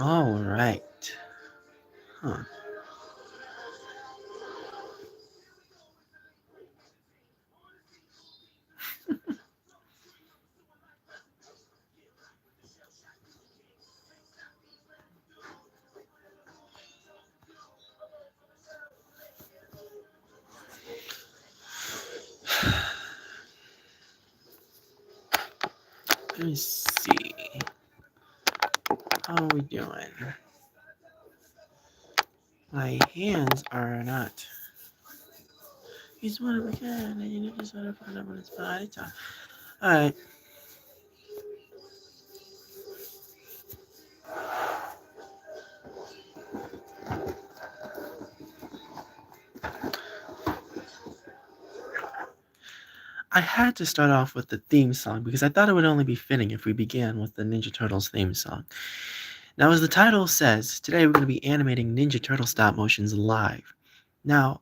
All right. Huh. Let me see. How are we doing? My hands are not. He's one of a kind, and you just want to find out when it's by the time. All right. I had to start off with the theme song because I thought it would only be fitting if we began with the Ninja Turtles theme song. Now, as the title says, today we're going to be animating Ninja Turtle stop motions live. Now,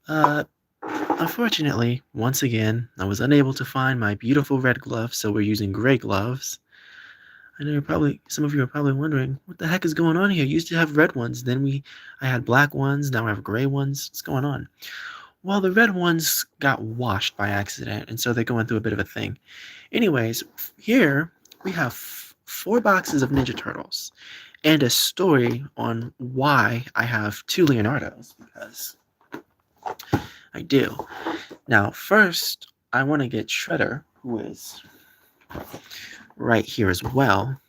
uh, unfortunately, once again, I was unable to find my beautiful red gloves, so we're using gray gloves. I know some of you are probably wondering, what the heck is going on here? You used to have red ones, I had black ones, now I have gray ones. What's going on? Well, the red ones got washed by accident, and so they're going through a bit of a thing. Anyways, here we have 4 boxes of Ninja Turtles and a story on why I have 2 Leonardos, because I do. Now, first, I want to get Shredder, who is right here as well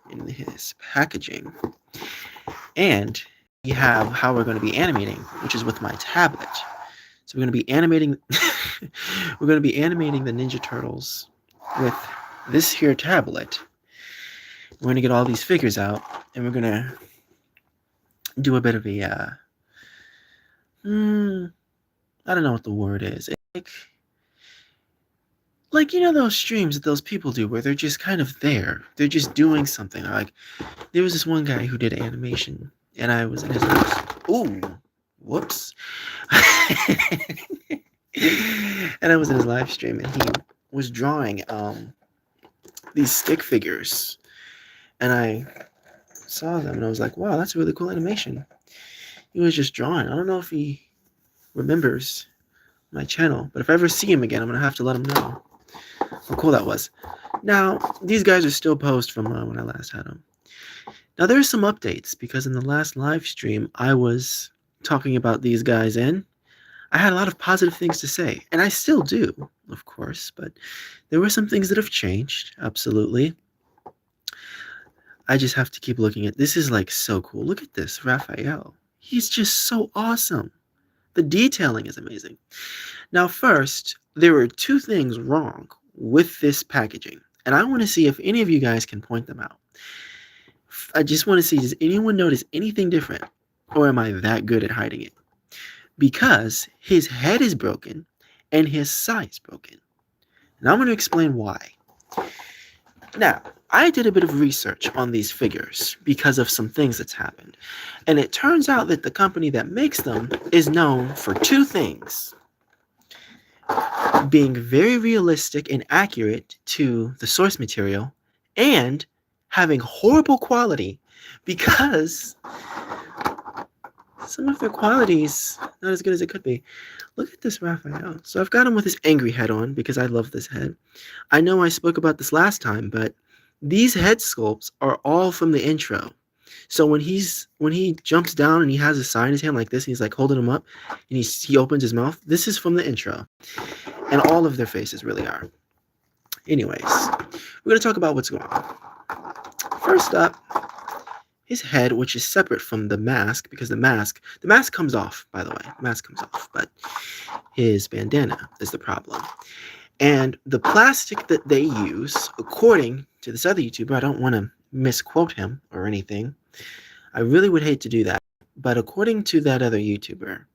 in his packaging. And we have how we're going to be animating, which is with my tablet. So we're going to be animating we're going to be animating the Ninja Turtles with this here tablet. We're going to get all these figures out, and we're going to do a bit of a I don't know what the word is. Like you know those streams that those people do where they're just kind of there. They're just doing something. Like there was this one guy who did animation, and I was in his house. Ooh, whoops. And I was in his live stream, and he was drawing these stick figures, and I saw them, and I was like, wow, that's a really cool animation. He was just drawing. I don't know if he remembers my channel, but if I ever see him again, I'm gonna have to let him know how cool that was. Now, these guys are still posed from when I last had them. Now, there's some updates, because in the last live stream, I was talking about these guys, and I had a lot of positive things to say, and I still do, of course, but there were some things that have changed, absolutely. I just have to keep looking at this. Is like so cool. Look at this, Raphael. He's just so awesome. The detailing is amazing. Now, first, there were 2 things wrong with this packaging, and I want to see if any of you guys can point them out. I just want to see, does anyone notice anything different, or am I that good at hiding it? Because his head is broken and his side is broken. And I'm going to explain why. Now, I did a bit of research on these figures because of some things that's happened. And it turns out that the company that makes them is known for 2 things: being very realistic and accurate to the source material, and having horrible quality, because some of their qualities not as good as it could be. Look at this Raphael. So I've got him with his angry head on because I love this head. I know I spoke about this last time, but these head sculpts are all from the intro. So when he jumps down and he has a sign in his hand like this, and he's like holding him up, and he opens his mouth. This is from the intro, and all of their faces really are. Anyways, we're gonna talk about what's going on. First up, his head, which is separate from the mask, because the mask comes off, by the way. The mask comes off, but his bandana is the problem. And the plastic that they use, according to this other YouTuber, I don't want to misquote him or anything. I really would hate to do that. But according to that other YouTuber,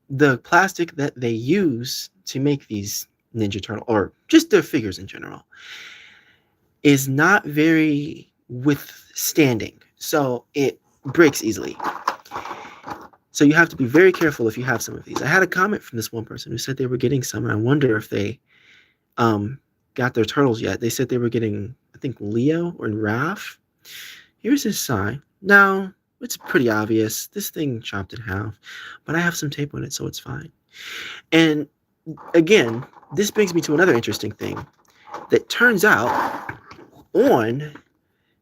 the plastic that they use to make these Ninja Turtle, or just their figures in general, is not very withstanding. So it breaks easily. So you have to be very careful if you have some of these. I had a comment from this one person who said they were getting some, and I wonder if they got their turtles yet. They said they were getting I think Leo or Raph. Here's his sign. Now, it's pretty obvious. This thing chopped in half, but I have some tape on it, so it's fine. And again, this brings me to another interesting thing that turns out on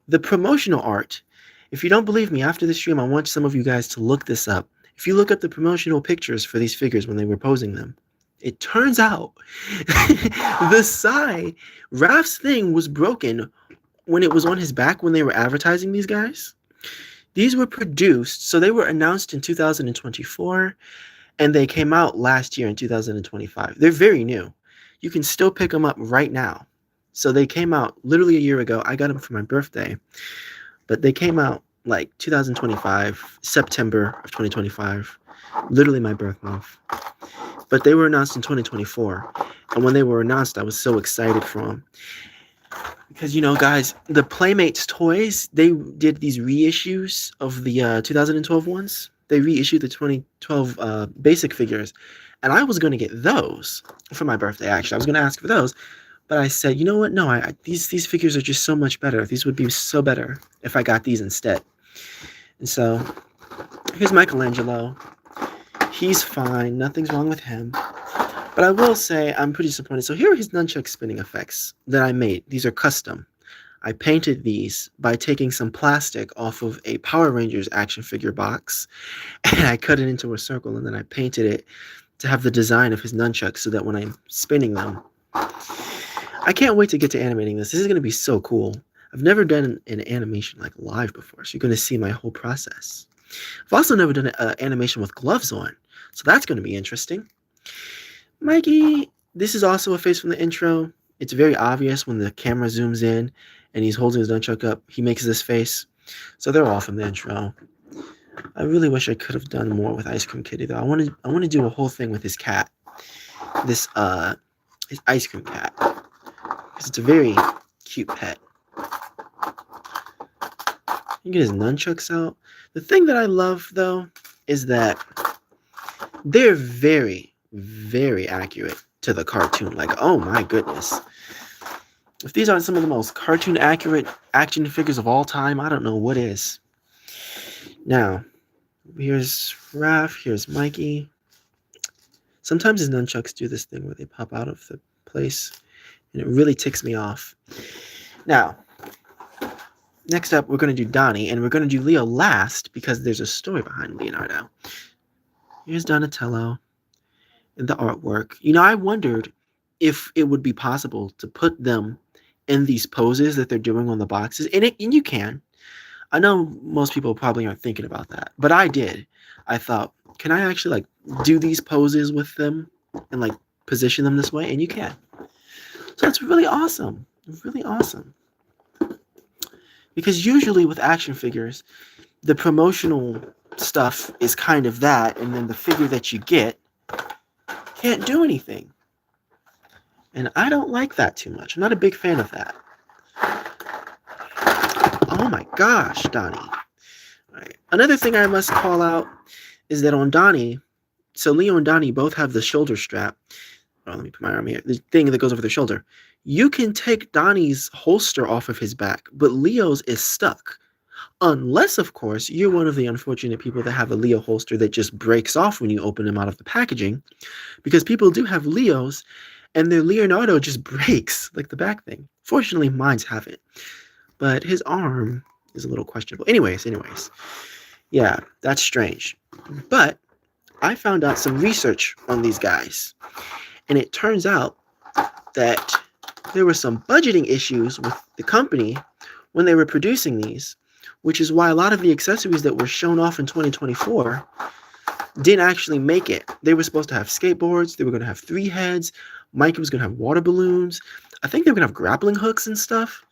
the promotional art. If you don't believe me, after the stream, I want some of you guys to look this up. If you look up the promotional pictures for these figures when they were posing them, it turns out the side, Raph's thing was broken when it was on his back when they were advertising these guys. These were produced, so they were announced in 2024, and they came out last year in 2025. They're very new. You can still pick them up right now. So they came out literally a year ago. I got them for my birthday, but they came out like 2025, September of 2025, literally my birth month. But they were announced in 2024, and when they were announced, I was so excited for them. Because, you know, guys, the Playmates toys, they did these reissues of the 2012 ones. They reissued the 2012 basic figures, and I was going to get those for my birthday, actually. I was going to ask for those, but I said, you know what? No, these figures are just so much better. These would be so better if I got these instead. And so, here's Michelangelo. He's fine. Nothing's wrong with him. But I will say I'm pretty disappointed. So here are his nunchuck spinning effects that I made. These are custom. I painted these by taking some plastic off of a Power Rangers action figure box, and I cut it into a circle, and then I painted it to have the design of his nunchucks so that when I'm spinning them, I can't wait to get to animating this. This is going to be so cool. I've never done an animation like live before, so you're going to see my whole process. I've also never done an animation with gloves on, so that's going to be interesting. Mikey, this is also a face from the intro. It's very obvious when the camera zooms in and he's holding his nunchuck up. He makes this face. So they're all from the intro. I really wish I could have done more with Ice Cream Kitty, though. I want to do a whole thing with his cat. His Ice Cream Cat. Because it's a very cute pet. You get his nunchucks out. The thing that I love, though, is that they're very, very accurate to the cartoon. Like, oh my goodness. If these aren't some of the most cartoon accurate action figures of all time, I don't know what is. Now, here's Raph, here's Mikey. Sometimes his nunchucks do this thing where they pop out of the place, and it really ticks me off. Now, next up, we're going to do Donnie, and we're going to do Leo last because there's a story behind Leonardo. Here's Donatello. The artwork. You know, I wondered if it would be possible to put them in these poses that they're doing on the boxes. And you can. I know most people probably aren't thinking about that, but I did. I thought, can I actually like do these poses with them and like position them this way? And you can. So it's really awesome. Really awesome. Because usually with action figures, the promotional stuff is kind of that, and then the figure that you get can't do anything. And I don't like that too much. I'm not a big fan of that. Oh my gosh, Donnie. Right. Another thing I must call out is that on Donnie, so Leo and Donnie both have the shoulder strap. Oh, let me put my arm here. The thing that goes over their shoulder. You can take Donnie's holster off of his back, but Leo's is stuck. Unless, of course, you're one of the unfortunate people that have a Leo holster that just breaks off when you open them out of the packaging. Because people do have Leos, and their Leonardo just breaks, like the back thing. Fortunately, mine's haven't. But his arm is a little questionable. Anyways. Yeah, that's strange. But I found out some research on these guys. And it turns out that there were some budgeting issues with the company when they were producing these, which is why a lot of the accessories that were shown off in 2024 didn't actually make it. They were supposed to have skateboards. They were going to have 3 heads. Mike was going to have water balloons. I think they were going to have grappling hooks and stuff.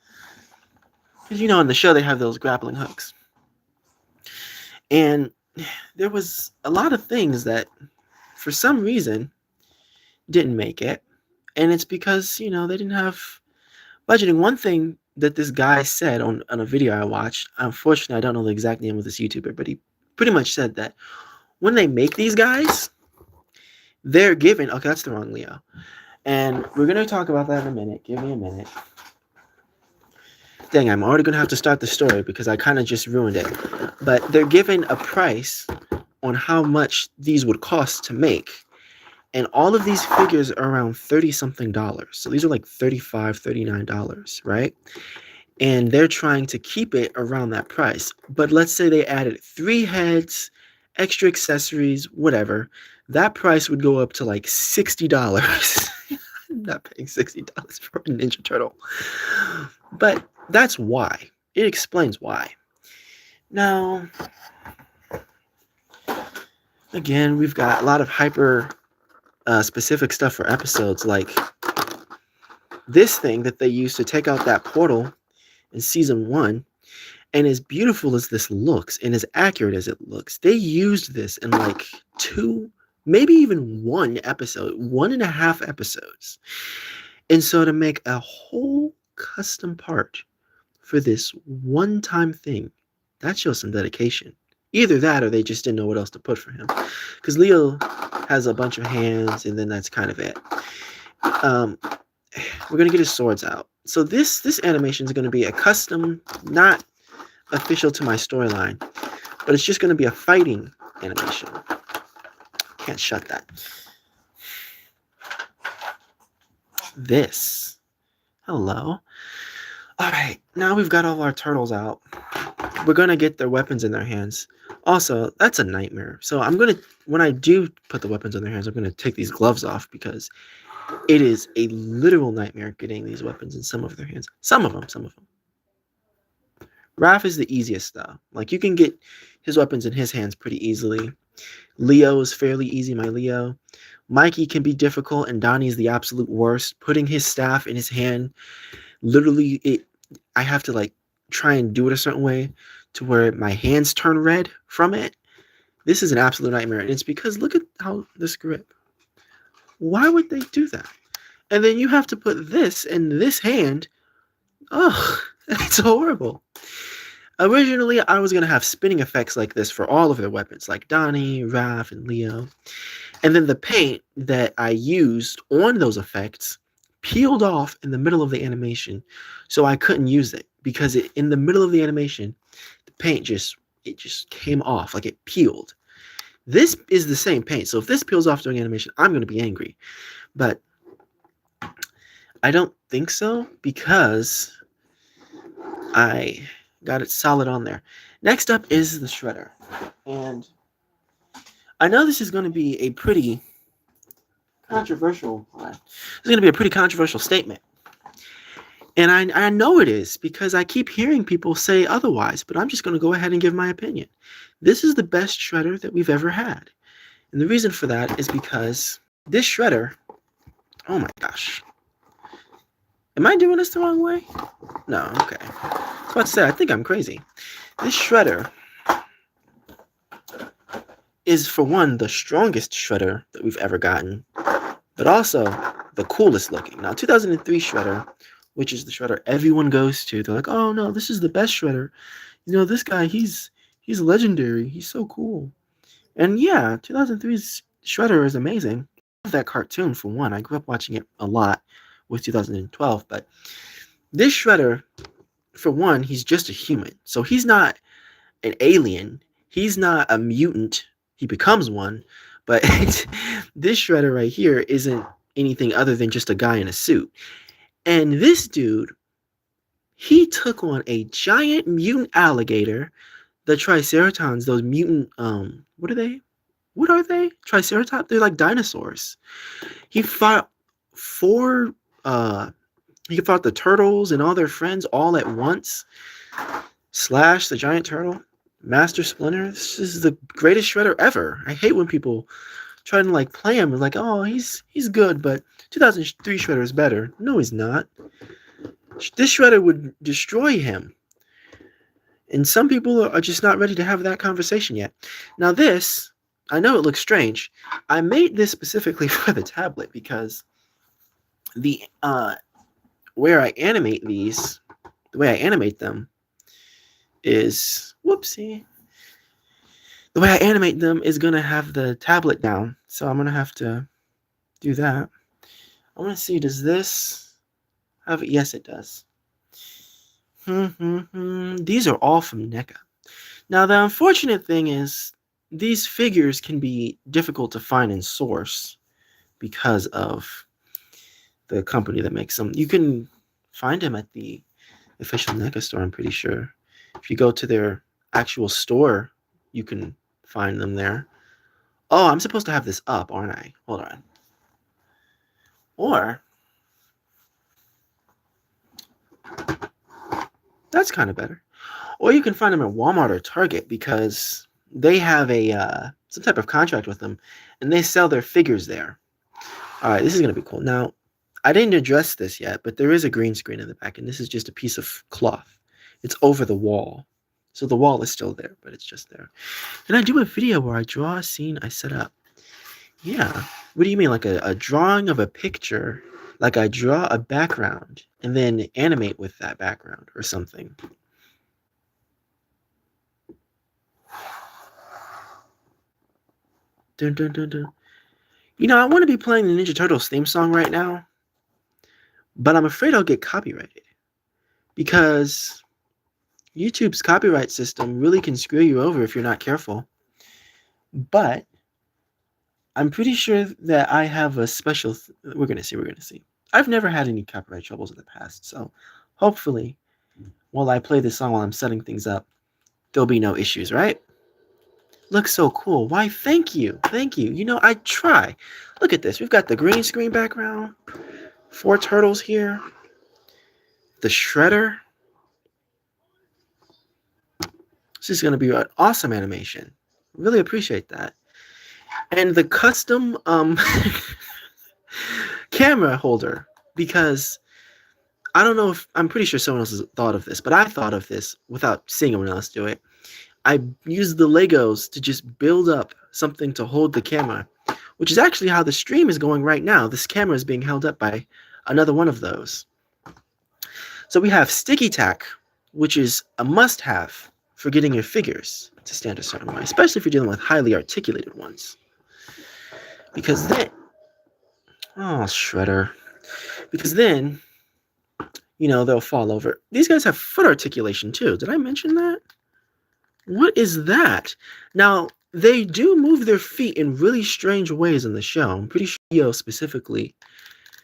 Because, you know, in the show, they have those grappling hooks. And there was a lot of things that, for some reason, didn't make it. And it's because, you know, they didn't have budgeting. One thing that this guy said on a video I watched, unfortunately, I don't know the exact name of this YouTuber, but he pretty much said that when they make these guys, they're given, okay, that's the wrong Leo. And we're going to talk about that in a minute. Give me a minute. Dang, I'm already going to have to start the story because I kind of just ruined it. But they're given a price on how much these would cost to make. And all of these figures are around 30 something dollars. So these are like $35, $39, right? And they're trying to keep it around that price. But let's say they added 3 heads, extra accessories, whatever. That price would go up to like $60. I'm not paying $60 for a Ninja Turtle. But that's why. It explains why. Now, again, we've got a lot of hyper specific stuff for episodes, like this thing that they used to take out that portal in season 1. And as beautiful as this looks and as accurate as it looks, they used this in like 2, maybe even 1 episode, 1.5 episodes. And so to make a whole custom part for this one-time thing, that shows some dedication. Either that or they just didn't know what else to put for him. Because Leo has a bunch of hands, and then that's kind of it. We're going to get his swords out. So this animation is going to be a custom, not official to my storyline, but it's just going to be a fighting animation. Can't shut that. This. Hello. All right, now we've got all our turtles out. We're going to get their weapons in their hands. Also, that's a nightmare. So when I do put the weapons in their hands, I'm going to take these gloves off because it is a literal nightmare getting these weapons in some of their hands. Some of them. Raph is the easiest though. Like you can get his weapons in his hands pretty easily. Leo is fairly easy, my Leo. Mikey can be difficult, and Donnie is the absolute worst. Putting his staff in his hand, literally, I have to like try and do it a certain way to where my hands turn red from it. This is an absolute nightmare, and it's because look at how this grip. Why would they do that? And then you have to put this in this hand. Ugh, it's horrible. Originally, I was going to have spinning effects like this for all of their weapons, like Donnie, Raph, and Leo. And then the paint that I used on those effects peeled off in the middle of the animation, so I couldn't use it because in the middle of the animation, the paint just came off, like it peeled. This is the same paint, so if this peels off during animation, I'm going to be angry. But I don't think so because I got it solid on there. Next up is the shredder. And I know this is going to be a pretty controversial statement. And I know it is because I keep hearing people say otherwise, but I'm just going to go ahead and give my opinion. This is the best shredder that we've ever had. And the reason for that is because this shredder, oh my gosh. Am I doing this the wrong way? No, okay. I was about to say, I think I'm crazy. This shredder is, for one, the strongest shredder that we've ever gotten, but also the coolest looking. Now, 2003 shredder, which is the shredder everyone goes to, they're like, oh no, this is the best shredder. You know, this guy, he's legendary. He's so cool. And yeah, 2003's shredder is amazing. I love that cartoon, for one. I grew up watching it a lot with 2012, but this shredder, for one, he's just a human. So he's not an alien. He's not a mutant. He becomes one. But this shredder right here isn't anything other than just a guy in a suit. And this dude, he took on a giant mutant alligator, the Triceratons, those mutant, what are they? What are they? Triceratops? They're like dinosaurs. He fought he fought the turtles and all their friends all at once. Slash, the giant turtle. Master Splinter. This is the greatest shredder ever. I hate when people try to like play him. Like, oh, he's good, but 2003 shredder is better. No, he's not. This shredder would destroy him. And some people are just not ready to have that conversation yet. Now this, I know it looks strange. I made this specifically for the tablet because the where I animate these, the way I animate them is, whoopsie. The way I animate them is going to have the tablet down. So I'm going to have to do that. I want to see, does this have it? Yes, it does. These are all from NECA. Now, the unfortunate thing is these figures can be difficult to find in source because of the company that makes them. You can find them at the official NECA store, I'm pretty sure. If you go to their actual store, you can find them there. Oh, I'm supposed to have this up, aren't I? Hold on. Or, that's kind of better. Or you can find them at Walmart or Target because they have a some type of contract with them, and they sell their figures there. All right, this is gonna be cool. Now, I didn't address this yet, but there is a green screen in the back, and this is just a piece of cloth. It's over the wall, so the wall is still there, but it's just there. And I do a video where I draw a scene I set up. Yeah. What do you mean, like a drawing of a picture? Like I draw a background and then animate with that background or something. Dun, dun, dun, dun. You know, I want to be playing the Ninja Turtles theme song right now, but I'm afraid I'll get copyrighted because YouTube's copyright system really can screw you over if you're not careful. But I'm pretty sure that I have a special. We're gonna see. We're gonna see. I've never had any copyright troubles in the past, so hopefully, while I play this song while I'm setting things up, there'll be no issues, right? Looks so cool. Why, thank you. Thank you. You know, I try. Look at this. We've got the green screen background, 4 turtles here, the shredder. This is going to be an awesome animation. Really appreciate that. And the custom camera holder, because I don't know if, I'm pretty sure someone else has thought of this, but I thought of this without seeing anyone else do it. I used the Legos to just build up something to hold the camera, which is actually how the stream is going right now. This camera is being held up by another one of those. So we have sticky tack, which is a must-have for getting your figures to stand a certain way, especially if you're dealing with highly articulated ones. Because then, oh, Shredder. Because then, you know, they'll fall over. These guys have foot articulation too. Did I mention that? What is that? Now, they do move their feet in really strange ways in the show. I'm pretty sure Leo specifically,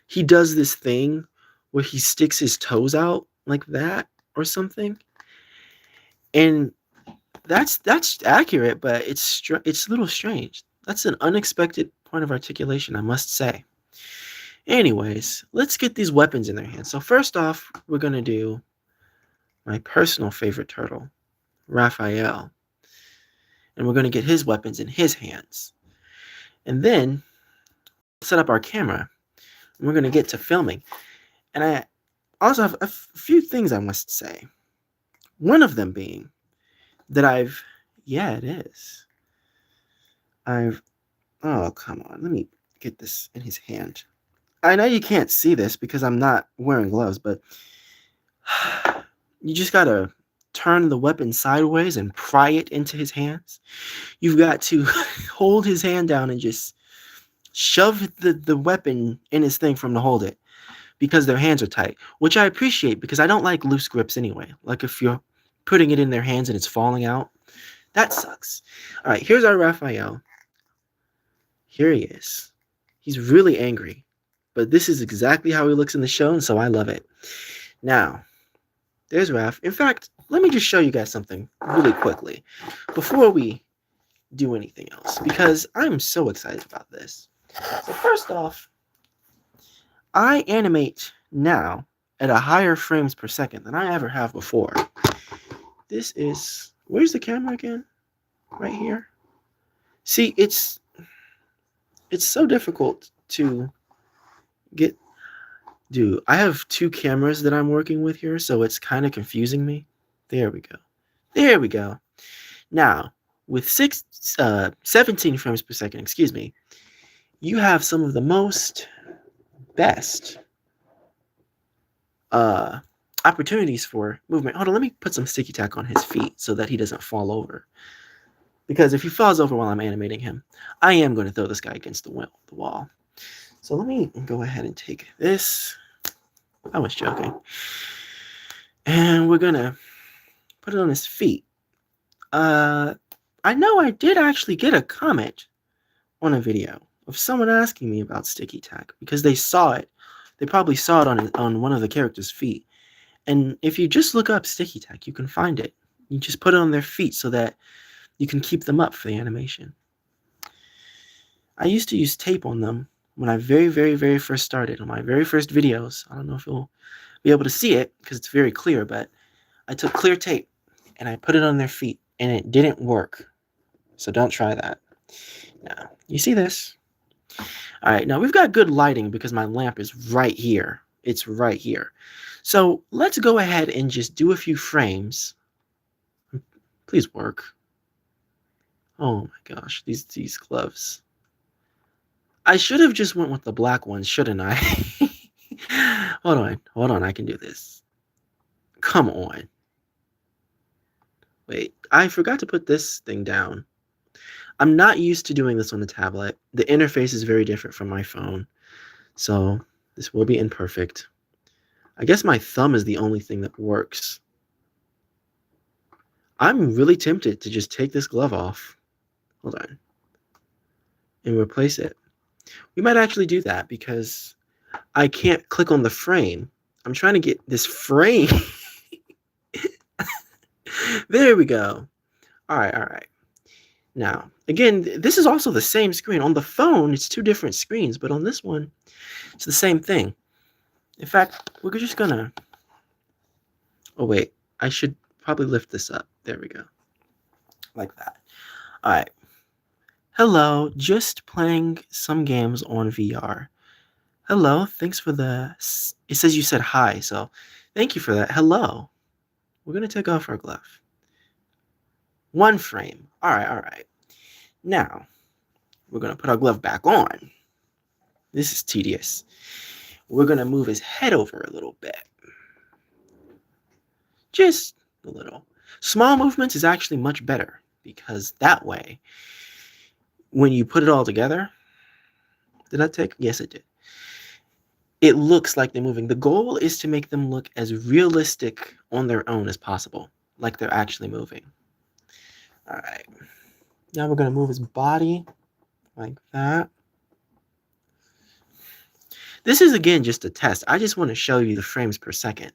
he does this thing where he sticks his toes out like that or something. And that's accurate, but it's a little strange. That's an unexpected point of articulation, I must say. Anyways, let's get these weapons in their hands. So first off, we're going to do my personal favorite turtle, Raphael. And we're going to get his weapons in his hands. And then set up our camera. And we're going to get to filming. And I also have a few things I must say. One of them being that yeah, it is. Oh, come on. Let me get this in his hand. I know you can't see this because I'm not wearing gloves, but you just got to turn the weapon sideways and pry it into his hands. You've got to hold his hand down and just shove the weapon in his thing for him to hold it because their hands are tight, which I appreciate because I don't like loose grips anyway. Like if you're putting it in their hands and it's falling out, that sucks. All right, here's our Raphael. Here he is. He's really angry, but this is exactly how he looks in the show, and so I love it. Now, there's Raph. In fact, let me just show you guys something really quickly before we do anything else, because I'm so excited about this. So first off, I animate now at a higher frames per second than I ever have before. This is, where's the camera again? Right here. See, it's so difficult to get. Dude, I have 2 cameras that I'm working with here, so it's kind of confusing me. There we go. There we go. Now, with 17 frames per second, excuse me, you have some of the most best opportunities for movement. Hold on, let me put some sticky tack on his feet so that he doesn't fall over. Because if he falls over while I'm animating him, I am going to throw this guy against the wall. So let me go ahead and take this. I was joking. And we're gonna put it on his feet. I know I did actually get a comment on a video of someone asking me about sticky tack because they saw it. They probably saw it on one of the characters' feet. And if you just look up sticky tack, you can find it. You just put it on their feet so that you can keep them up for the animation. I used to use tape on them when I very first started on my very first videos. I don't know if you'll be able to see it because it's very clear, but I took clear tape and I put it on their feet and it didn't work. So don't try that. Now, you see this? All right, now we've got good lighting because my lamp is right here. It's right here. So let's go ahead and just do a few frames. Please work. Oh my gosh, these gloves. I should have just went with the black ones, shouldn't I? Hold on, I can do this. Come on. Wait, I forgot to put this thing down. I'm not used to doing this on the tablet. The interface is very different from my phone, so this will be imperfect. I guess my thumb is the only thing that works. I'm really tempted to just take this glove off. Hold on. And replace it. We might actually do that because I can't click on the frame. I'm trying to get this frame. There we go. All right. Now, again, this is also the same screen. On the phone, it's two different screens, but on this one, it's the same thing. In fact, we're just gonna... Oh, wait. I should probably lift this up. There we go. Like that. All right. Hello, just playing some games on VR. Hello, thanks for the... It says you said hi, so thank you for that. Hello. We're going to take off our glove. One frame. All right. Now, we're going to put our glove back on. This is tedious. We're going to move his head over a little bit. Just a little. Small movements is actually much better because that way, when you put it all together... Did I take? Yes, it did. It looks like they're moving. The goal is to make them look as realistic on their own as possible, like they're actually moving. All right. Now we're going to move his body like that. This is, again, just a test. I just want to show you the frames per second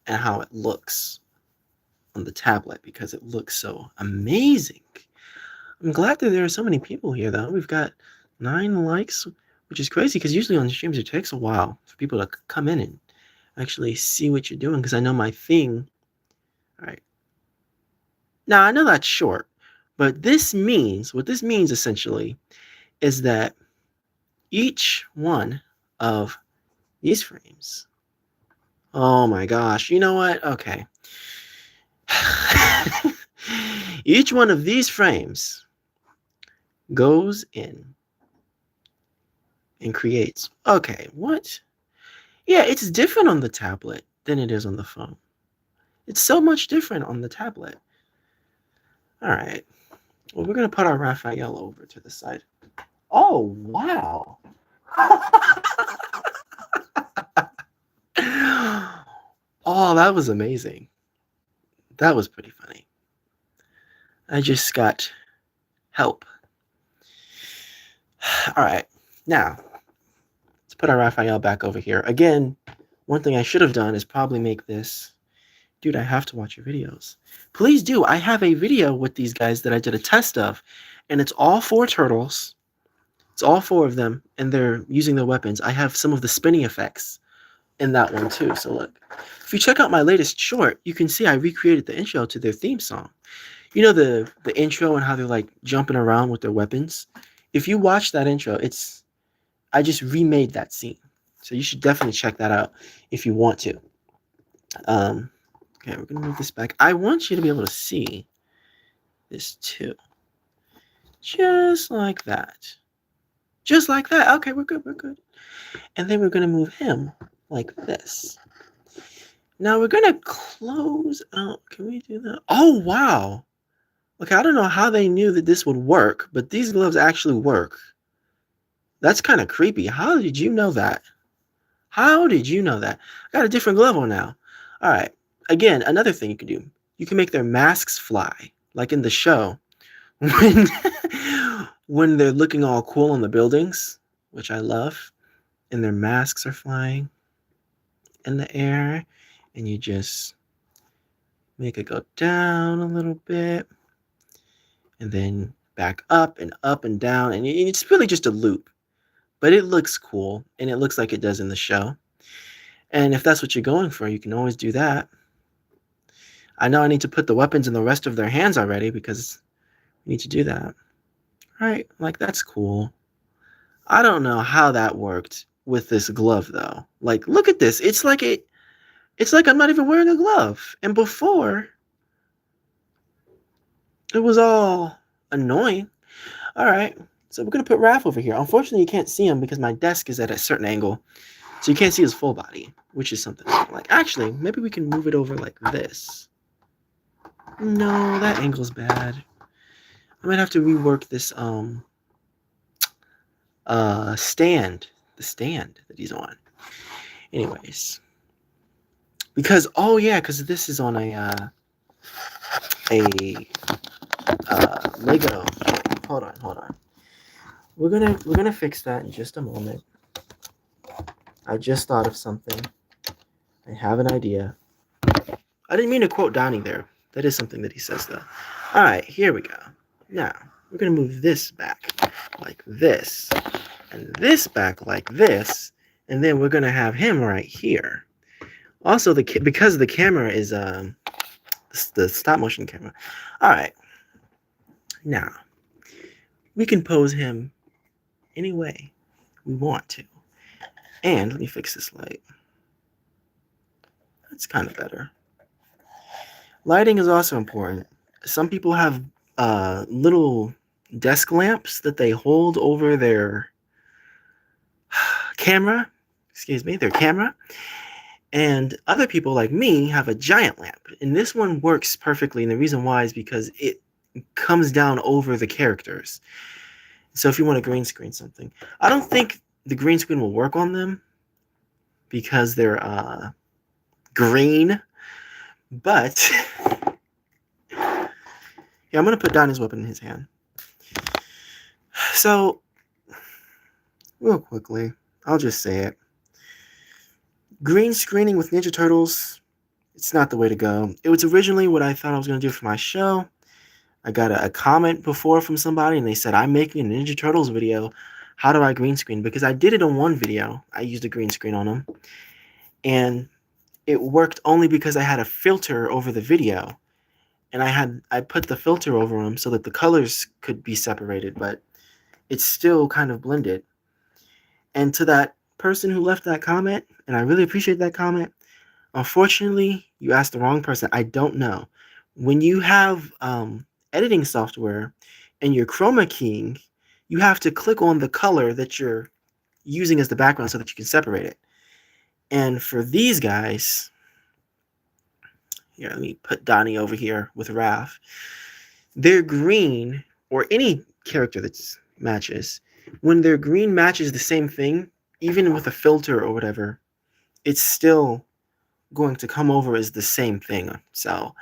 and how it looks on the tablet because it looks so amazing. I'm glad that there are so many people here, though. We've got 9 likes, which is crazy because usually on streams it takes a while for people to come in and actually see what you're doing because I know my thing. All right. Now, I know that's short, but what this means essentially is that each one of these frames... Oh my gosh, you know what? Okay. Each one of these frames goes in and creates... Okay, what? Yeah, it's different on the tablet than it is on the phone. It's so much different on the tablet. All right. Well, we're going to put our Raphael over to the side. Oh, wow. Oh, that was amazing. That was pretty funny. I just got help. All right. Now, let's put our Raphael back over here. Again, one thing I should have done is probably make this... Dude, I have to watch your videos. Please do. I have a video with these guys that I did a test of, and it's all 4 turtles. It's all 4 of them, and they're using their weapons. I have some of the spinning effects in that one too. So look, if you check out my latest short, you can see I recreated the intro to their theme song. You know the intro and how they're like jumping around with their weapons? If you watch that intro, I just remade that scene. So you should definitely check that out if you want to. Okay, we're gonna move this back. I want you to be able to see this too. Just like that. Just like that. Okay, we're good. And then we're gonna move him like this. Now we're gonna close out. Can we do that? Oh, wow. Okay, I don't know how they knew that this would work, but these gloves actually work. That's kind of creepy. How did you know that? How did you know that? I got a different glove on now. All right. again, another thing you can do, you can make their masks fly, like in the show, when when they're looking all cool on the buildings, which I love, and their masks are flying in the air, and you just make it go down a little bit, and then back up and down, and it's really just a loop, but it looks cool, and it looks like it does in the show. And if that's what you're going for, you can always do that. I know I need to put the weapons in the rest of their hands already because we need to do that. Right, like that's cool. I don't know how that worked with this glove though. Like, look at this. It's like I'm not even wearing a glove. And before, it was all annoying. All right, so we're gonna put Raph over here. Unfortunately, you can't see him because my desk is at a certain angle, so you can't see his full body, which is something like. Actually, maybe we can move it over like this. No, that angle's bad. I might have to rework this stand, the stand that he's on. Anyways, because because this is on a Lego. Hold on. We're gonna fix that in just a moment. I just thought of something. I have an idea. I didn't mean to quote Donnie there. That is something that he says though. All right, here we go. Now we're gonna move this back like this, and this back like this, and then we're gonna have him right here. Also, because the camera is the stop motion camera. All right, now we can pose him any way we want to. And let me fix this light. That's kind of better. Lighting is also important. Some people have little desk lamps that they hold over their camera. Their camera. And other people like me have a giant lamp. And this one works perfectly. And the reason why is because it comes down over the characters. So if you want to green screen something, I don't think the green screen will work on them because they're green. But yeah, I'm gonna put Donnie's weapon in his hand. So real quickly, I'll just say it. Green screening with Ninja Turtles, it's not the way to go. It was originally what I thought I was gonna do for my show. I got a comment before from somebody and they said, I'm making a Ninja Turtles video. How do I green screen? Because I did it on one video. I used a green screen on them. And it worked only because I had a filter over the video. And I put the filter over them so that the colors could be separated, but it's still kind of blended. And to that person who left that comment, and I really appreciate that comment, unfortunately, you asked the wrong person. I don't know. When you have editing software and you're chroma keying, you have to click on the color that you're using as the background so that you can separate it. And for these guys, here, let me put Donnie over here with Raph. They're green, or any character that matches. When their green matches the same thing, even with a filter or whatever, it's still going to come over as the same thing. So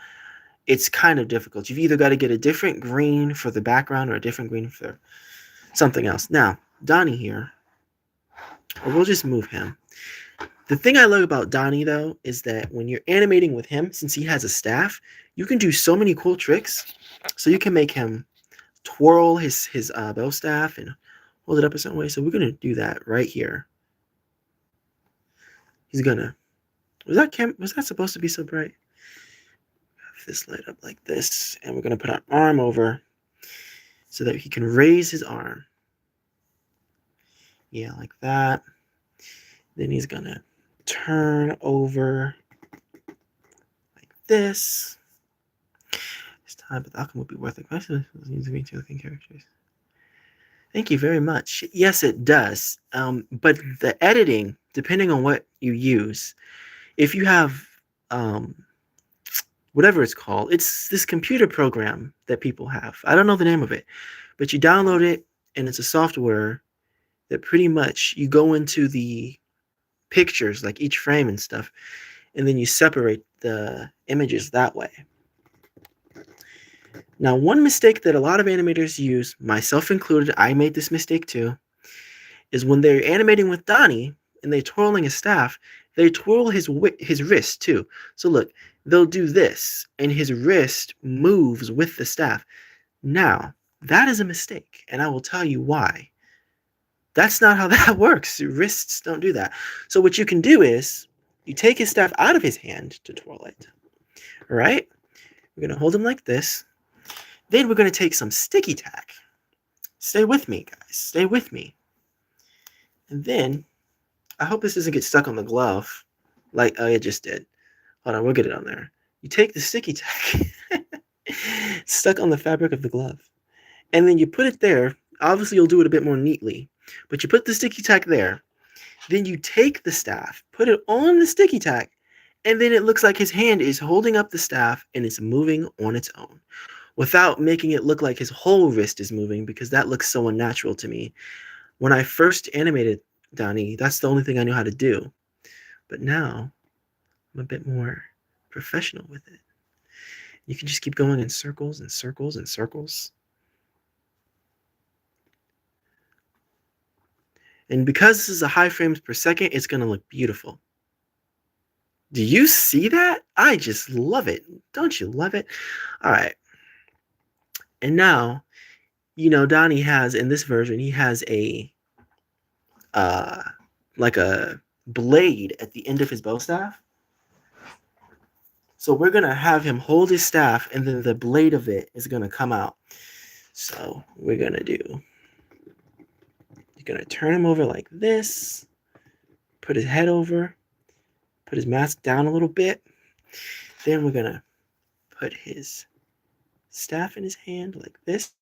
it's kind of difficult. You've either got to get a different green for the background or a different green for something else. Now, Donnie here, or we'll just move him. The thing I love about Donnie, though, is that when you're animating with him, since he has a staff, you can do so many cool tricks. So you can make him twirl his bow staff and hold it up a certain way. So we're going to do that right here. He's going to... Was that supposed to be so bright? Have this light up like this. And we're going to put our arm over so that he can raise his arm. Yeah, like that. Then he's going to turn over like this. This time, but the outcome will be worth it. Needs to be two looking characters. Thank you very much. Yes, it does. But the editing, depending on what you use, if you have whatever it's called, it's this computer program that people have. I don't know the name of it, but you download it, and it's a software that pretty much you go into the pictures, like each frame and stuff, and then you separate the images that way. Now, one mistake that a lot of animators use, myself included, I made this mistake too, is when they're animating with Donnie and they're twirling his staff, they twirl his wrist too. So look, they'll do this, and his wrist moves with the staff. Now, that is a mistake, and I will tell you why. That's not how that works. Wrists don't do that. So what you can do is you take his staff out of his hand to twirl it. All right? We're going to hold him like this. Then we're going to take some sticky tack. Stay with me, guys. Stay with me. And then, I hope this doesn't get stuck on the glove. Like, oh, it just did. Hold on, we'll get it on there. You take the sticky tack, stuck on the fabric of the glove, and then you put it there. Obviously, you'll do it a bit more neatly, but you put the sticky tack there. Then you take the staff, put it on the sticky tack, and then it looks like his hand is holding up the staff and it's moving on its own without making it look like his whole wrist is moving, because that looks so unnatural to me. When I first animated Donnie, that's the only thing I knew how to do. But now, I'm a bit more professional with it. You can just keep going in circles and circles and circles. And because this is a high frames per second, it's going to look beautiful. Do you see that? I just love it. Don't you love it? All right. And now, you know, Donnie has, in this version, he has a, like a blade at the end of his bow staff. So we're going to have him hold his staff, and then the blade of it is going to come out. So we're going to do, you're going to turn him over like this, put his head over, put his mask down a little bit. Then we're going to put his staff in his hand like this.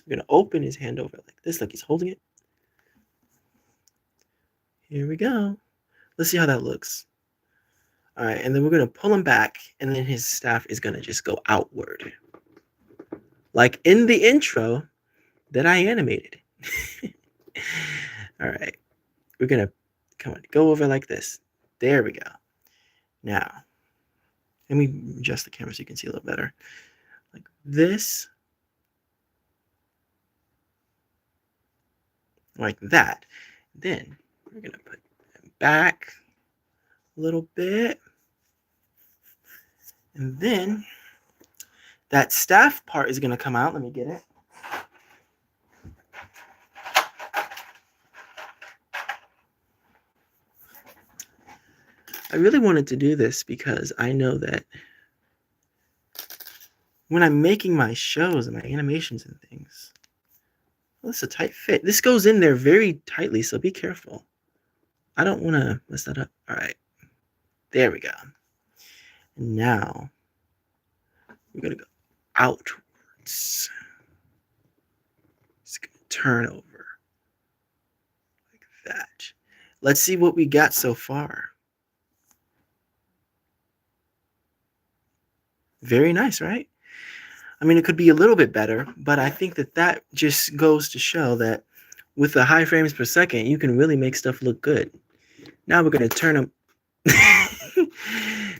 We're going to open his hand over like this, like he's holding it. Here we go. Let's see how that looks. All right, and then we're going to pull him back, and then his staff is going to just go outward. Like in the intro that I animated. All right, we're going to, come on, go over like this. There we go. Now, let me adjust the camera so you can see a little better. Like this. Like that. Then we're going to put him back a little bit. And then that staff part is going to come out. Let me get it. I really wanted to do this because I know that when I'm making my shows and my animations and things, well, it's a tight fit. This goes in there very tightly, so be careful. I don't want to mess that up. All right. There we go. And now we're going to go outwards. It's going to turn over like that. Let's see what we got so far. Very nice, right? I mean, it could be a little bit better, but I think that that just goes to show that with the high frames per second, you can really make stuff look good. Now we're going to turn them.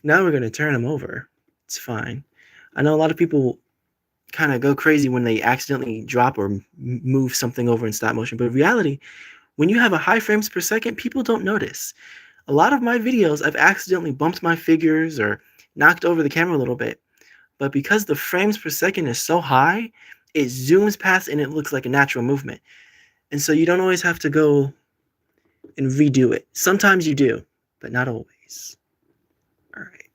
Now we're going to turn them over. It's fine. I know a lot of people kind of go crazy when they accidentally drop or move something over in stop motion, but in reality, when you have a high frames per second, people don't notice. A lot of my videos, I've accidentally bumped my figures or knocked over the camera a little bit. But because the frames per second is so high, it zooms past and it looks like a natural movement. And so you don't always have to go and redo it. Sometimes you do, but not always. All right.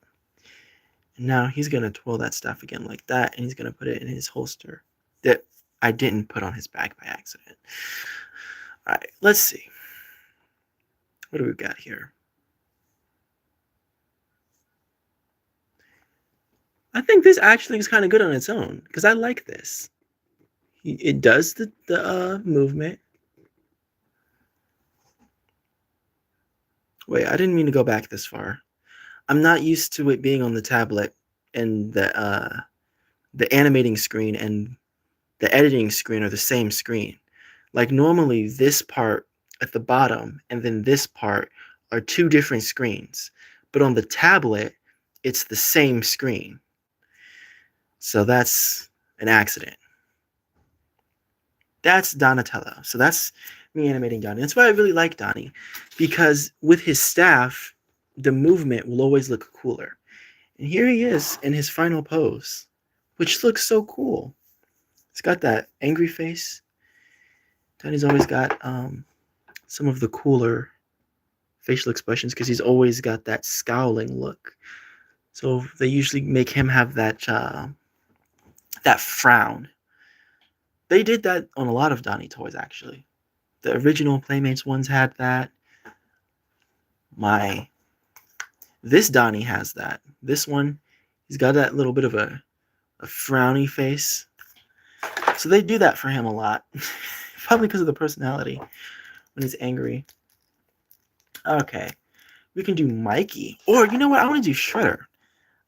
And now he's going to twirl that staff again like that, and he's going to put it in his holster that I didn't put on his back by accident. All right, let's see. What do we got here? I think this actually is kind of good on its own because I like this. It does the movement. Wait, I didn't mean to go back this far. I'm not used to it being on the tablet and the animating screen and the editing screen are the same screen. Like normally this part at the bottom and then this part are two different screens. But on the tablet, it's the same screen. So that's an accident. That's Donatello. So that's me animating Donnie. That's why I really like Donnie, because with his staff, the movement will always look cooler. And here he is in his final pose, which looks so cool. He's got that angry face. Donnie's always got some of the cooler facial expressions because he's always got that scowling look. So they usually make him have that frown. They did that on a lot of Donnie toys, actually. The original Playmates ones had that. This Donnie has that. This one, he's got that little bit of a frowny face. So they do that for him a lot. Probably because of the personality when he's angry. Okay. We can do Mikey. Or, you know what? I want to do Shredder.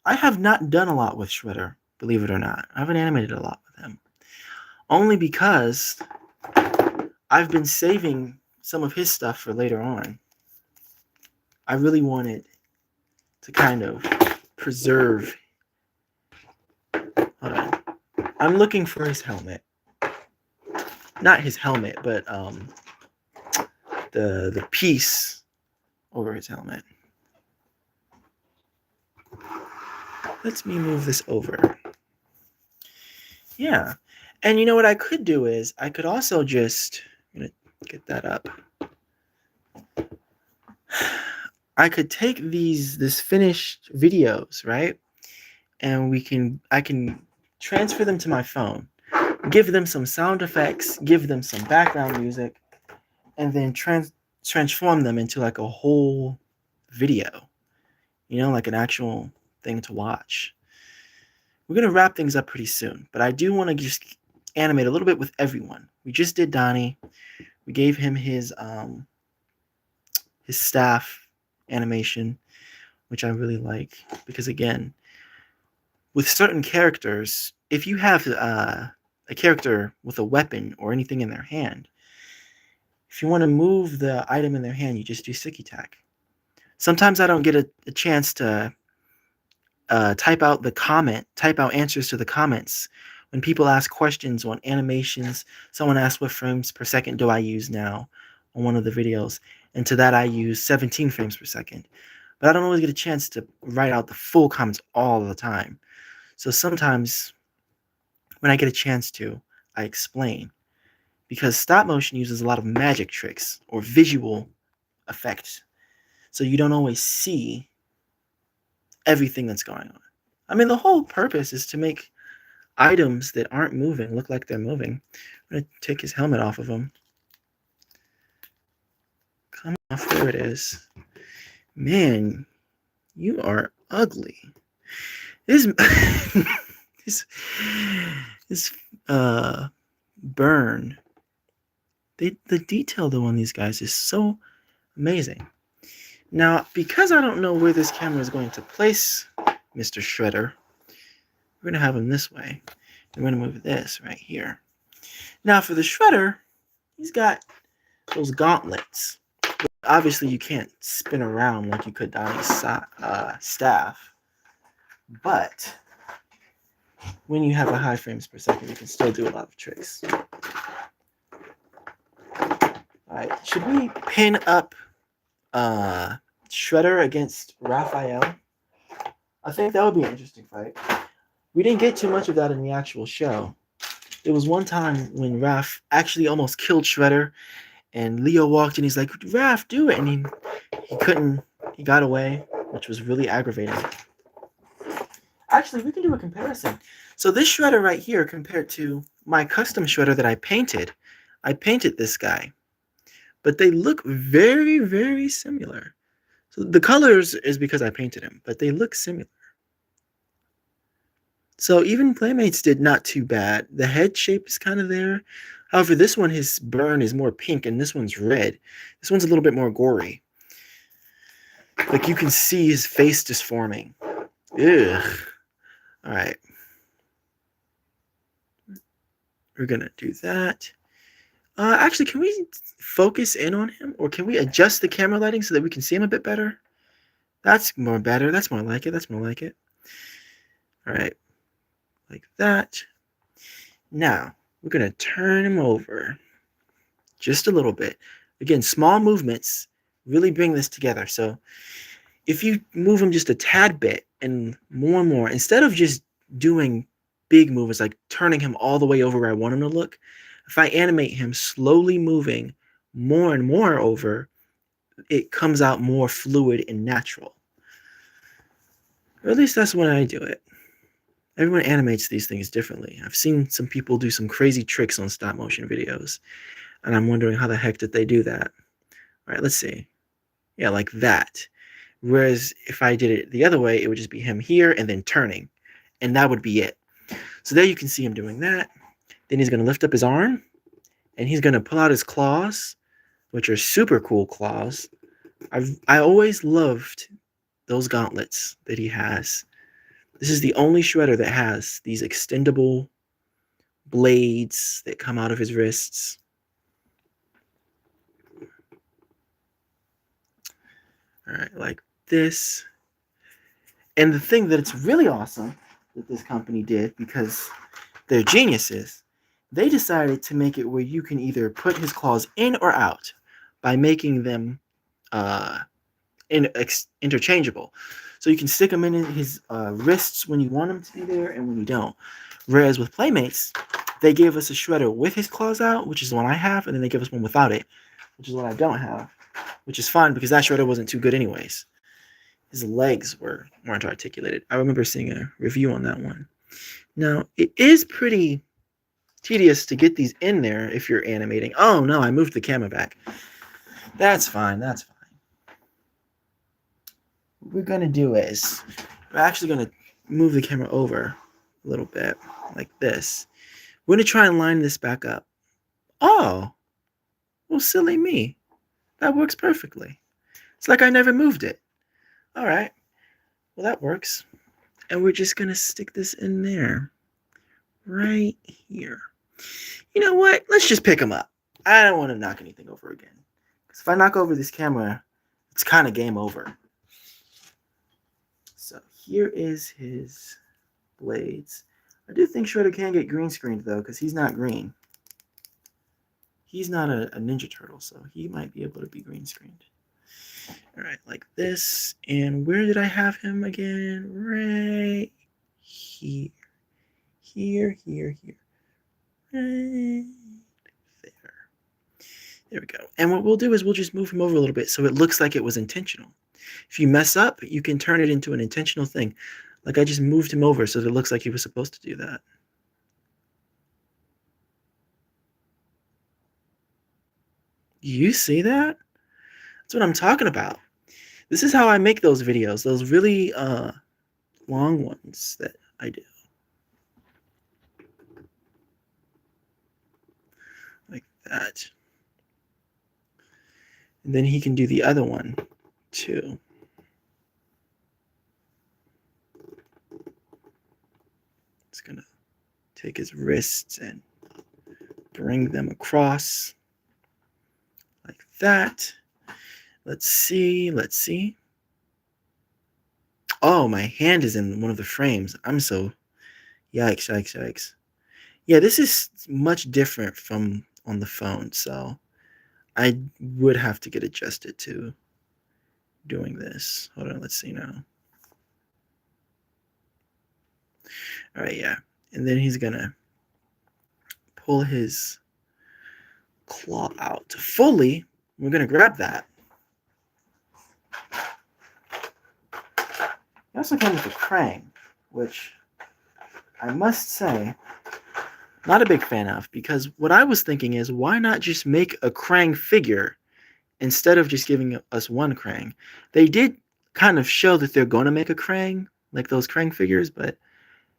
I have not done a lot with Shredder, believe it or not. I haven't animated a lot with him. Only because I've been saving some of his stuff for later on. I really wanted to kind of preserve. Hold on. I'm looking for his helmet. Not his helmet, but the piece over his helmet. Let me move this over. Yeah. And you know what I could do is I could also just, I'm going to get that up. I could take this finished videos, right? And I can transfer them to my phone, give them some sound effects, give them some background music, and then transform them into like a whole video, like an actual thing to watch. We're going to wrap things up pretty soon, but I do want to just animate a little bit with everyone. We just did Donnie. We gave him his staff animation, which I really like, because again, with certain characters, if you have a character with a weapon or anything in their hand, if you want to move the item in their hand, you just do sticky tack. Sometimes I don't get a chance to type out answers to the comments when people ask questions on animations. Someone asks what frames per second do I use now on one of the videos, and to that I use 17 frames per second. But I don't always get a chance to write out the full comments all the time. So sometimes when I get a chance to, I explain. Because stop motion uses a lot of magic tricks or visual effects. So you don't always see everything that's going on. I mean, the whole purpose is to make items that aren't moving look like they're moving. I'm going to take his helmet off of him. Come off. There it is. Man, you are ugly. This burn. The detail though on these guys is so amazing. Now, because I don't know where this camera is going to place Mr. Shredder, we're going to have him this way. We're going to move this right here. Now, for the Shredder, he's got those gauntlets. But obviously, you can't spin around like you could Donnie's staff. But when you have a high frames per second, you can still do a lot of tricks. Alright, should we pin up Shredder against Raphael? I think that would be an interesting fight. We didn't get too much of that in the actual show. There was one time when Raph actually almost killed Shredder, and Leo walked in, he's like, Raph, do it! And he couldn't, he got away, which was really aggravating. Actually, we can do a comparison. So this Shredder right here compared to my custom Shredder that I painted this guy. But they look very, very similar. So the colors is because I painted him, but they look similar. So even Playmates did not too bad. The head shape is kind of there. However, this one, his burn is more pink, and this one's red. This one's a little bit more gory. Like you can see his face just forming. Ugh. All right. We're going to do that. Actually, can we focus in on him? Or can we adjust the camera lighting so that we can see him a bit better? That's more better. That's more like it. That's more like it. All right, like that. Now, we're going to turn him over just a little bit. Again, small movements really bring this together. So if you move him just a tad bit and more, instead of just doing big movements like turning him all the way over where I want him to look, if I animate him slowly moving more and more over, it comes out more fluid and natural. Or at least that's when I do it. Everyone animates these things differently. I've seen some people do some crazy tricks on stop motion videos, and I'm wondering how the heck did they do that? All right, let's see. Yeah, like that. Whereas if I did it the other way, it would just be him here and then turning, and that would be it. So there you can see him doing that. Then he's going to lift up his arm, and he's going to pull out his claws, which are super cool claws. I always loved those gauntlets that he has. This is the only shredder that has these extendable blades that come out of his wrists. All right, like this. And the thing that it's really awesome that this company did, because they're geniuses, they decided to make it where you can either put his claws in or out by making them uh, interchangeable. So you can stick them in his wrists when you want them to be there and when you don't. Whereas with Playmates, they gave us a shredder with his claws out, which is the one I have, and then they give us one without it, which is what I don't have, which is fun because that shredder wasn't too good anyways. His legs weren't articulated. I remember seeing a review on that one. Now, it is pretty tedious to get these in there if you're animating. Oh no, I moved the camera back. That's fine, that's fine. What we're gonna do is, we're actually gonna move the camera over a little bit, like this. We're gonna try and line this back up. Oh, well, silly me. That works perfectly. It's like I never moved it. All right, well, that works. And we're just gonna stick this in there, right here. You know what? Let's just pick him up. I don't want to knock anything over again. Because if I knock over this camera, it's kind of game over. So here is his blades. I do think Shredder can get green screened though, because he's not green. He's not a Ninja Turtle, so he might be able to be green screened. All right, like this. And where did I have him again? Right here. Here. Right there. There we go. And what we'll do is we'll just move him over a little bit so it looks like it was intentional. If you mess up, you can turn it into an intentional thing. Like I just moved him over so that it looks like he was supposed to do that. You see that? That's what I'm talking about. This is how I make those videos, those really long ones that I do. Like that. And then he can do the other one too. It's gonna take his wrists and bring them across like that. Let's see. Oh, my hand is in one of the frames. I'm so yikes. Yeah, this is much different from on the phone, so I would have to get adjusted to doing this. Hold on, let's see now. All right, yeah. And then he's gonna pull his claw out fully. We're gonna grab that. He also came with a Krang, which I must say, not a big fan of, because what I was thinking is, why not just make a Krang figure instead of just giving us one Krang? They did kind of show that they're going to make a Krang, like those Krang figures, but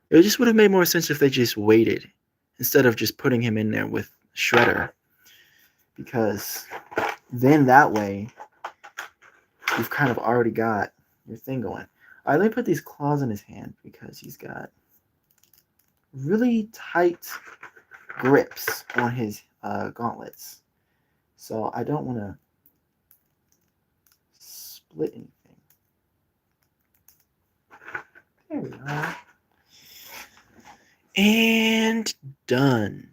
it just would have made more sense if they just waited instead of just putting him in there with Shredder, because then that way you've kind of already got your thing going. All right, let me put these claws in his hand because he's got really tight grips on his gauntlets. So I don't want to split anything. There we are. And done.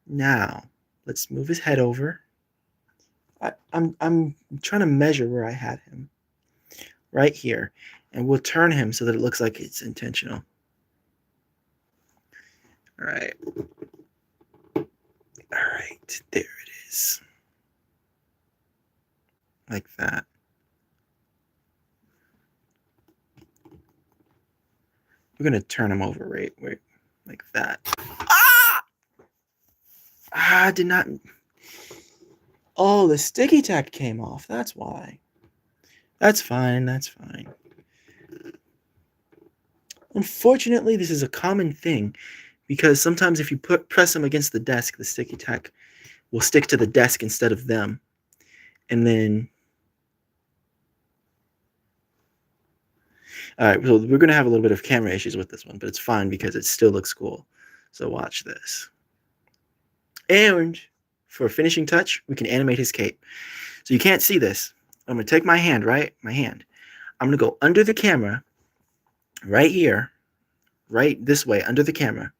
Now, let's move his head over. I'm trying to measure where I had him. Right here. And we'll turn him so that it looks like it's intentional. All right. All right. There it is. Like that. We're going to turn him over right like that. Ah! I did not... Oh, the sticky tack came off. That's why. That's fine. That's fine. Unfortunately, this is a common thing because sometimes if you press them against the desk, the sticky tack will stick to the desk instead of them. And then... All right, so we're going to have a little bit of camera issues with this one, but it's fine because it still looks cool. So watch this. And for a finishing touch, we can animate his cape. So you can't see this. I'm going to take my hand, right? My hand. I'm going to go under the camera, right here, right this way, under the camera.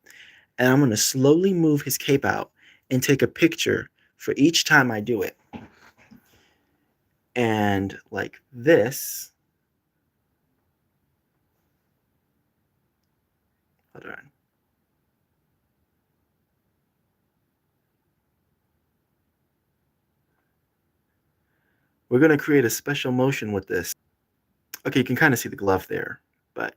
And I'm going to slowly move his cape out and take a picture for each time I do it. And like this. Hold on. We're going to create a special motion with this. Okay, you can kind of see the glove there, but...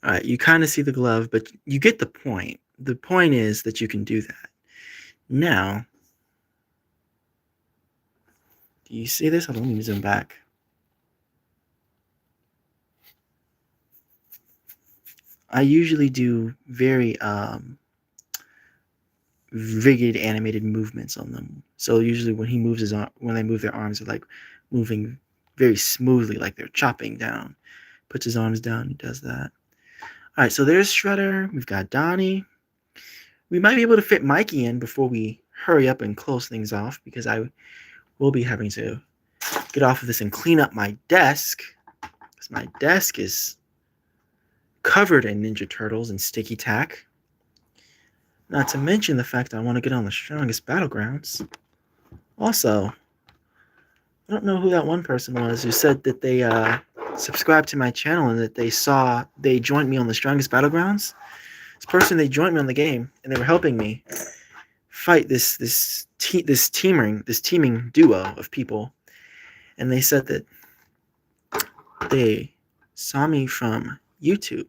All right, you kind of see the glove, but you get the point. The point is that you can do that. Now, do you see this? Hold on, let me zoom back. I usually do very rigid animated movements on them. So usually when he moves his arm, when they move their arms, they're like moving very smoothly, like they're chopping down. Puts his arms down, he does that. All right, so there's Shredder. We've got Donnie. We might be able to fit Mikey in before we hurry up and close things off because I will be having to get off of this and clean up my desk because my desk is covered in Ninja Turtles and sticky tack. Not to mention the fact I want to get on the strongest battlegrounds. Also, I don't know who that one person was who said that they subscribed to my channel and that they joined me on the strongest battlegrounds. This person, they joined me on the game and they were helping me fight this teaming duo of people. And they said that they saw me from YouTube.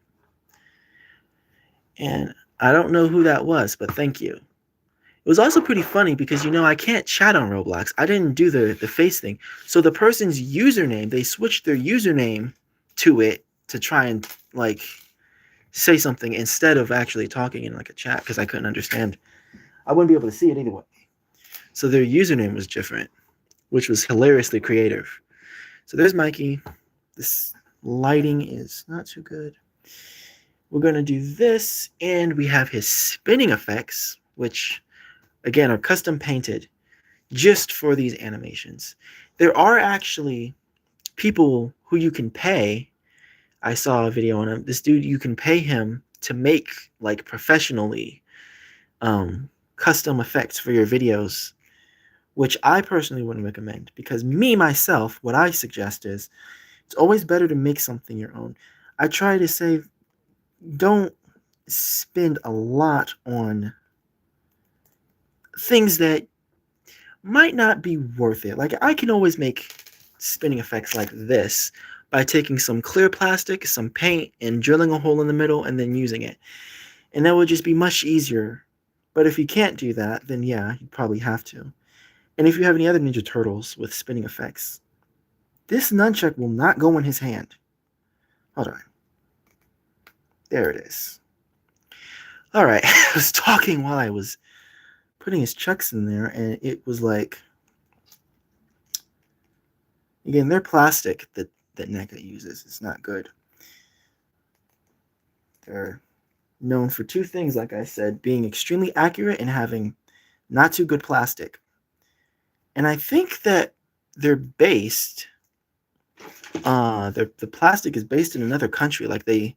And I don't know who that was, but thank you. It was also pretty funny because, I can't chat on Roblox. I didn't do the face thing. So the person's username, they switched their username to it to try and, say something instead of actually talking in, a chat because I couldn't understand. I wouldn't be able to see it either way. So their username was different, which was hilariously creative. So there's Mikey. This lighting is not too good. We're going to do this, and we have his spinning effects, which, again, are custom painted just for these animations. There are actually people who you can pay. I saw a video on him. This dude, you can pay him to make, professionally custom effects for your videos, which I personally wouldn't recommend because myself, what I suggest is it's always better to make something your own. I try to say don't spend a lot on things that might not be worth it. I can always make spinning effects like this by taking some clear plastic, some paint, and drilling a hole in the middle and then using it. And that would just be much easier. But if you can't do that, then yeah, you probably have to. And if you have any other Ninja Turtles with spinning effects, this nunchuck will not go in his hand. Hold on. There it is. All right. I was talking while I was putting his chucks in there, and it was like... Again, they're plastic that NECA uses. It's not good. They're known for two things, like I said, being extremely accurate and having not too good plastic. And I think that they're based. The plastic is based in another country. Like they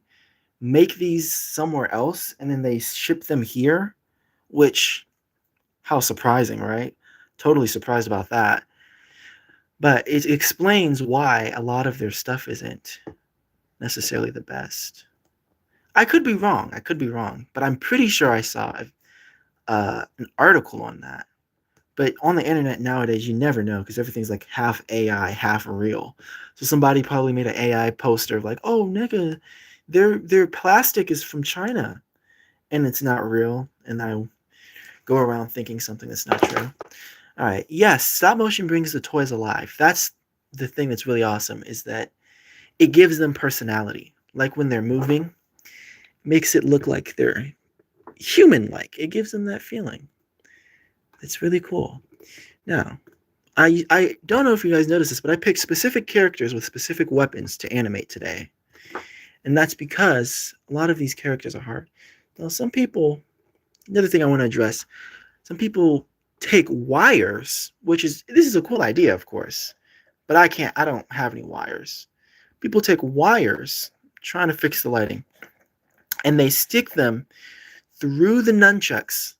make these somewhere else and then they ship them here, which how surprising, right? Totally surprised about that. But it explains why a lot of their stuff isn't necessarily the best. I could be wrong. I could be wrong, but I'm pretty sure I saw an article on that. But on the internet nowadays, you never know because everything's like half AI, half real. So somebody probably made an AI poster of like, "Oh, nigga, their plastic is from China," and it's not real. And I go around thinking something that's not true. All right, yes, stop motion brings the toys alive. That's the thing that's really awesome is that it gives them personality. Like when they're moving, makes it look like they're human-like. It gives them that feeling. It's really cool. Now, I don't know if you guys noticed this, but I picked specific characters with specific weapons to animate today. And that's because a lot of these characters are hard. Now, some people, another thing I want to address, some people take wires, this is a cool idea, of course, but I don't have any wires. People take wires trying to fix the lighting, and they stick them through the nunchucks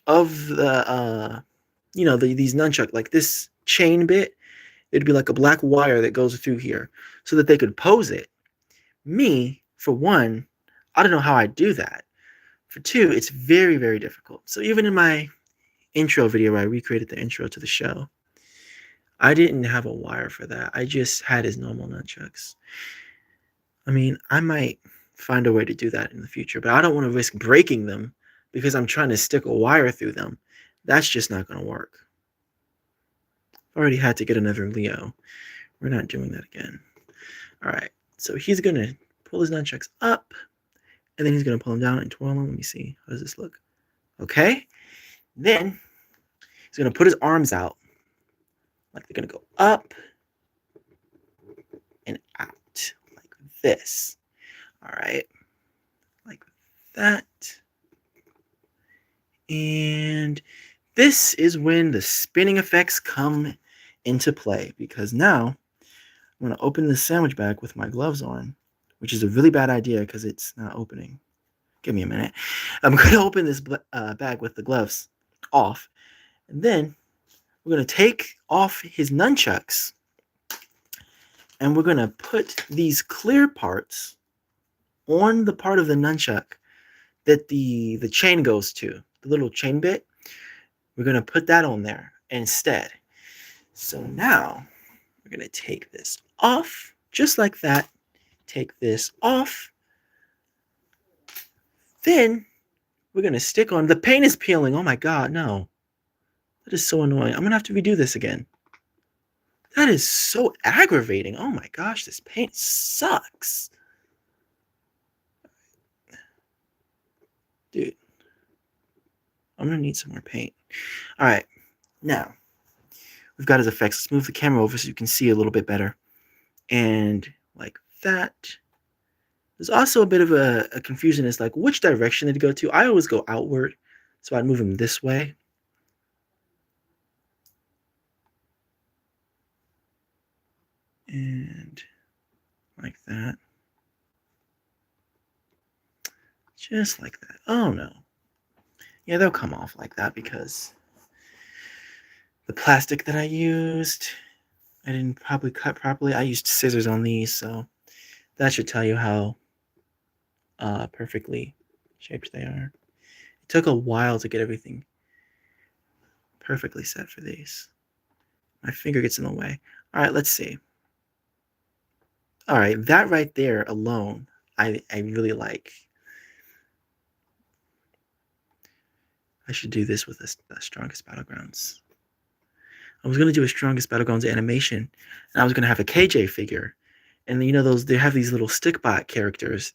of these nunchuck, like this chain bit. It'd be like a black wire that goes through here so that they could pose it. Me, for one, I don't know how I do that. For two, it's very, very difficult. So even in my intro video where I recreated the intro to the show, I didn't have a wire for that. I just had his normal nunchucks. I mean, I might find a way to do that in the future, but I don't want to risk breaking them because I'm trying to stick a wire through them. That's just not going to work. I've already had to get another Leo. We're not doing that again. All right, so he's going to pull his nunchucks up, and then he's going to pull them down and twirl them. Let me see. How does this look? Okay. Then he's going to put his arms out, like they're going to go up and out, like this. All right, like that. And this is when the spinning effects come into play, because now I'm going to open the sandwich bag with my gloves on, which is a really bad idea because it's not opening. Give me a minute. I'm going to open this bag with the gloves off, and then we're going to take off his nunchucks, and we're going to put these clear parts on the part of the nunchuck that the chain goes to, the little chain bit. We're going to put that on there instead. So now we're going to take this off, just like that. Take this off. Then we're going to stick on, the paint is peeling. Oh my God, no. That is so annoying. I'm going to have to redo this again. That is so aggravating. Oh my gosh, this paint sucks. Dude, I'm going to need some more paint. All right, now we've got his effects. Let's move the camera over so you can see a little bit better. And like that. There's also a bit of a confusion as like which direction did he go to. I always go outward, so I'd move him this way. And like that. Just like that. Oh no. Yeah, they'll come off like that because the plastic that I used, I didn't probably cut properly. I used scissors on these, so that should tell you how perfectly shaped they are. It took a while to get everything perfectly set for these. My finger gets in the way. All right, let's see. All right, that right there alone, I really like. I should do this with the strongest battlegrounds. I was gonna do a strongest battlegrounds animation, and I was gonna have a KJ figure, and they have these little stickbot characters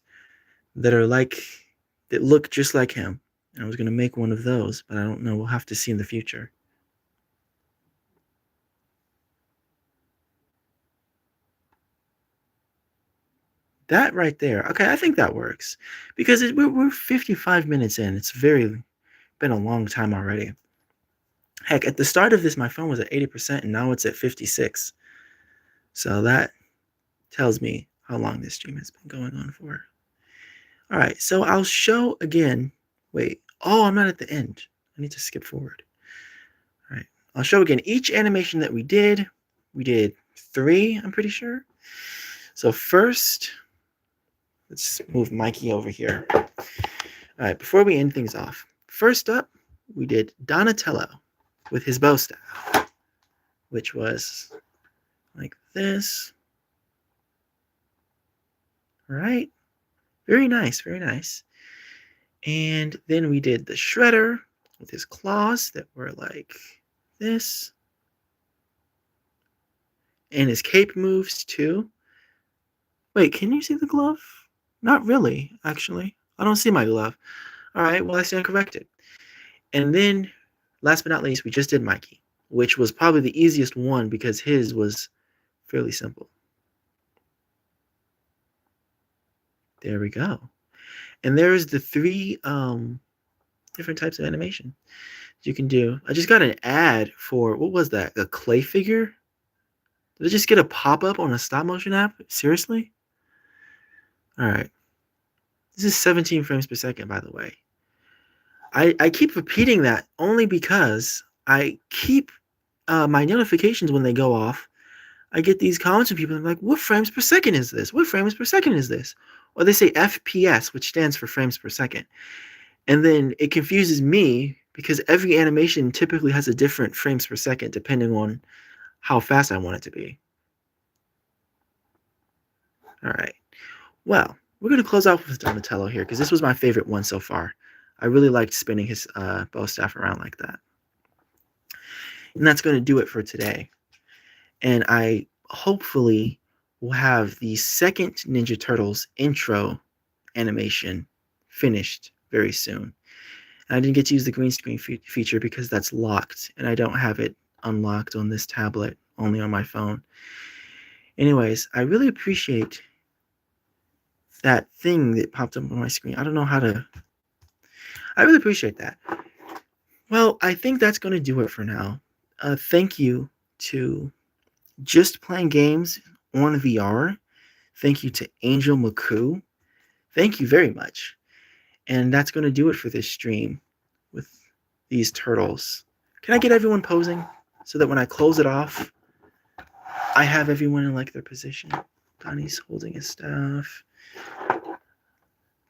that are like that look just like him. And I was gonna make one of those, but I don't know. We'll have to see in the future. That right there. Okay, I think that works because we're 55 minutes in. It's been a long time already. Heck, at the start of this, my phone was at 80%, and now it's at 56. So that tells me how long this stream has been going on for. All right, so I'll show again. Wait, oh, I'm not at the end. I need to skip forward. All right, I'll show again each animation that we did. We did 3, I'm pretty sure. So first, let's move Mikey over here. All right, before we end things off, first up, we did Donatello with his bow staff, which was like this. All right, very nice, very nice. And then we did the Shredder with his claws that were like this. And his cape moves too. Wait, can you see the glove? Not really, actually. I don't see my glove. All right, well, I stand corrected. And then, last but not least, we just did Mikey, which was probably the easiest one because his was fairly simple. There we go. And there's the 3 different types of animation you can do. I just got an ad for, what was that, a clay figure? Did I just get a pop-up on a stop-motion app? Seriously? All right. This is 17 frames per second, by the way. I keep repeating that only because I keep my notifications when they go off. I get these comments from people that are like, what frames per second is this? What frames per second is this? Or they say FPS, which stands for frames per second. And then it confuses me because every animation typically has a different frames per second depending on how fast I want it to be. All right. Well, we're going to close out with Donatello here because this was my favorite one so far. I really liked spinning his bow staff around like that. And that's going to do it for today. And I hopefully will have the second Ninja Turtles intro animation finished very soon. And I didn't get to use the green screen feature because that's locked, and I don't have it unlocked on this tablet, only on my phone. Anyways, I really appreciate that thing that popped up on my screen. I don't know how to... I really appreciate that. Well, I think that's going to do it for now. Thank you to Just Playing Games on VR. Thank you to Angel McCoo. Thank you very much. And that's going to do it for this stream with these turtles. Can I get everyone posing so that when I close it off, I have everyone in like their position? Donnie's holding his staff.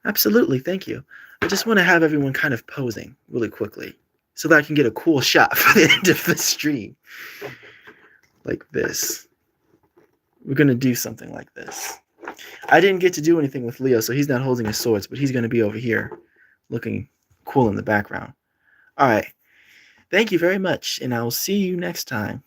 Absolutely, thank you. I just want to have everyone kind of posing really quickly so that I can get a cool shot for the end of the stream. Like this. We're going to do something like this. I didn't get to do anything with Leo, so he's not holding his swords, but he's going to be over here looking cool in the background. All right. Thank you very much, and I will see you next time.